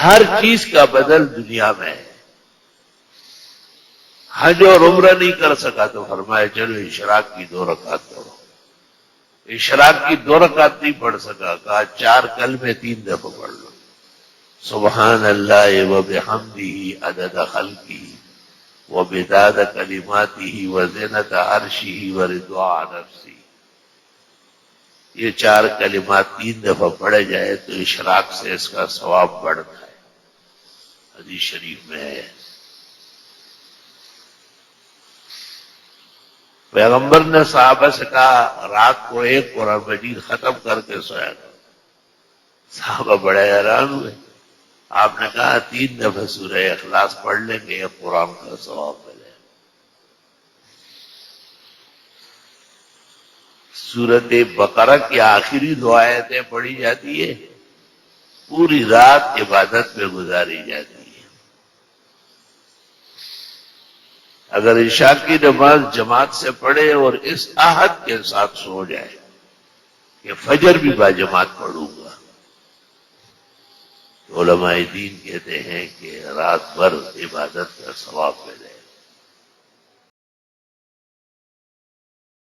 ہر چیز کا بدل دنیا میں ہے. حج اور عمرہ نہیں کر سکا تو فرمایا چلو اشراق کی 2 رکعت کرو. اشراق کی 2 رکعت نہیں پڑھ سکا، کہا 4 کلمے 3 دفعہ پڑھ لو. سبحان اللہ وبحمدہ عدد خلقہ وبداد کلماتہ وزنۃ عرشہ ورضوان نفسہ. یہ 4 کلمات 3 دفعہ پڑھے جائے تو اشراق سے اس کا ثواب بڑھتا ہے. حدیث شریف میں ہے. پیغمبر نے صحابہ سے کہا رات کو 1 قرآن مجید ختم کر کے سویا کرو. صحابہ بڑے حیران ہوئے. آپ نے کہا 3 دفعہ سورہ اخلاص پڑھ لیں گے 1 قرآن کا ثواب ملے. سورۃ بقرہ کی آخری 2 آیتیں پڑھی جاتی ہے، پوری رات عبادت میں گزاری جاتی ہے. اگر عشاء کی نماز جماعت سے پڑھے اور اس عہد کے ساتھ سو جائے کہ فجر بھی باجماعت پڑھوں گا، علماء دین کہتے ہیں کہ رات بھر عبادت کا ثواب ملے.